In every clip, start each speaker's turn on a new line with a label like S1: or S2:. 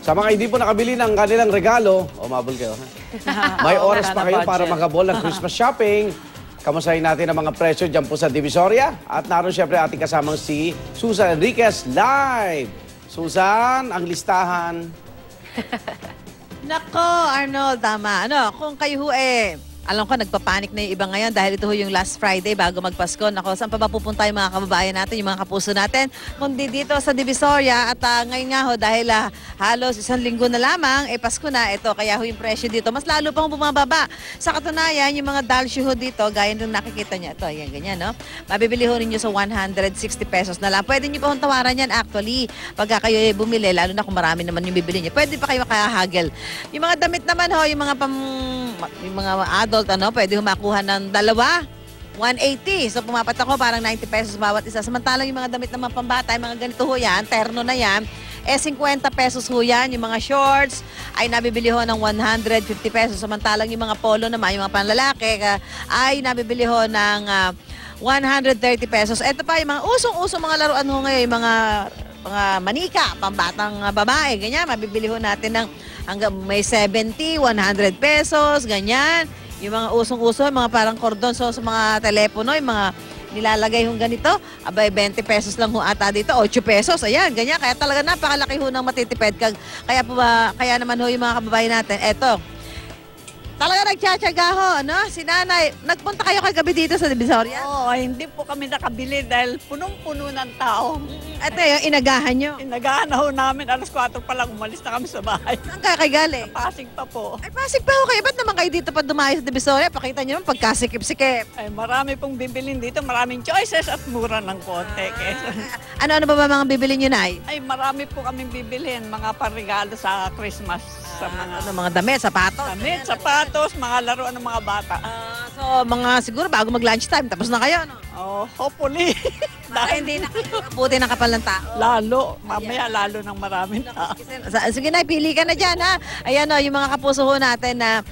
S1: Sa mga hindi po nakabili ng kanilang regalo, mabul kayo, ha? May oras pa kayo para maghabol ng Christmas shopping. Kamustahin natin ang mga presyo dyan po sa Divisoria. At naroon siyempre ating kasamang si Susan Enriquez live. Susan, ang listahan.
S2: Nako, Arnold, tama. Kung kayo alam ko, nagpapanik na yung iba ngayon dahil ito yung last Friday bago magpasko. Nako, saan pa ba pupunta yung mga kababayan natin, yung mga kapuso natin? Kundi dito sa Divisoria at ngayon nga dahil halos isang linggo na lamang, Pasko na ito. Kaya yung presyo dito, mas lalo pang bumababa. Sa katunayan, yung mga dalsyo dito, gaya nung nakikita niya, ito, yan, ganyan, no? Mabibili ho ninyo sa 160 pesos na lang. Pwede nyo pa hong tawaran yan actually. Pagka kayo bumili, lalo na kung marami naman yung bibili nyo, pwede pa kayo makahagel. Yung mga damit naman yung mga yung mga adult, pwede humakuha ng dalawa, 180. So pumapat ako, parang 90 pesos bawat isa. Samantalang yung mga damit naman pambata, yung mga ganito yan, terno na yan, 50 pesos ho yan. Yung mga shorts ay nabibili ho ng 150 pesos. Samantalang yung mga polo naman, yung mga panlalaki, ay nabibili ho ng 130 pesos. Ito pa, yung mga usong-usong mga laruan ho ngayon, yung mga manika, pambatang babae, ganyan, mabibili ho natin ng hanggang may 70, 100 pesos, ganyan. Yung mga usong-uso, mga parang cordon sa mga telepono, yung mga nilalagay hong ganito, abay 20 pesos lang ho ata dito, 8 pesos, ayan, ganyan. Kaya talaga napakalaki ho ng matitipid. Kaya naman ho yung mga kababayan natin, eto, talaga nagtsatsaga ho, Si Nanay, nagpunta kayo kagabi dito sa Divisoria?
S3: Oo, hindi po kami nakabili dahil punong-puno ng tao.
S2: Ito yung inagahan nyo.
S3: Inagahan na ho namin, alas 4 pa lang, umalis na kami sa bahay.
S2: Saan kayo galing?
S3: Pasig pa po.
S2: Ay, Pasig pa ho kayo. Ba't naman kayo dito pa dumayo sa Divisoria? Pakita nyo naman pagkasikip-sikip.
S3: Ay, marami pong bibilin dito, maraming choices at mura ng konti.
S2: Ano ba mga bibili nyo, Nay?
S3: Ay, marami po kaming bibilin, mga parigalo sa Christmas. Sa
S2: mga damit, sapatos.
S3: Damit, sapatos, mga laruan ng mga bata.
S2: So, siguro bago mag-lunchtime, tapos na kayo, no?
S3: Oh, hopefully.
S2: Dahil hindi na buti ng kapal ng tao.
S3: Lalo, mamaya lalo ng maraming tao.
S2: Sige na, pili ka na dyan, ha? Ayan, yung mga kapuso ho natin na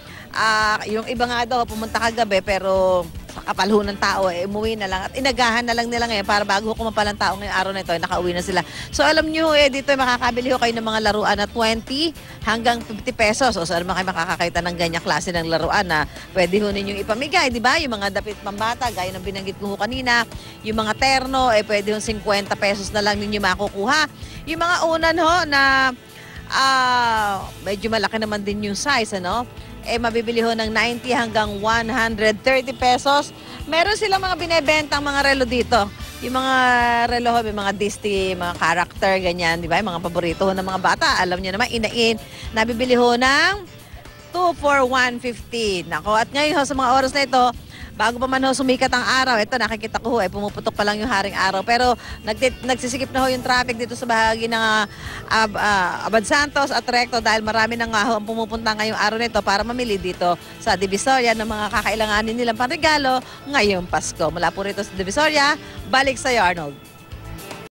S2: yung iba nga daw pumunta kagabi pero sa kapal ho ng tao, umuwi na lang at inagahan na lang nila ngayon para bago kumapal ang tao ngayong araw na ito, nakauwi na sila. So alam nyo, dito makakabili ho kayo ng mga laruan na 20 hanggang 50 pesos. O saan naman kayo makakakita ng ganyang klase ng laruan na pwede ho ninyong ipamigay, di ba? Yung mga dapit pambata, gaya ng binanggit ko ho kanina, yung mga terno, pwede ho 50 pesos na lang ninyo makukuha. Yung mga unan ho na medyo malaki naman din yung size, mabibili ho ng 90 hanggang 130 pesos. Meron silang mga binebentang mga relo dito. Yung mga relo, may mga Disney, mga character, ganyan, di ba? Yung mga paborito ho ng mga bata. Alam niyo naman, inain. Nabibili ho ng 2 for 150. Nako, at ngayon ho, sa mga oras na ito, bago pa man ho sumikat ang araw, ito nakikita ko ho, pumuputok pa lang yung haring araw. Pero nagsisikip na ho yung traffic dito sa bahagi ng Abad Santos at Recto dahil marami na nga ho ang pumupunta ngayong araw nito para mamili dito sa Divisoria ng mga kakailanganin nilang panregalo ngayong Pasko. Mula po rito sa Divisoria, balik sa'yo, Arnold.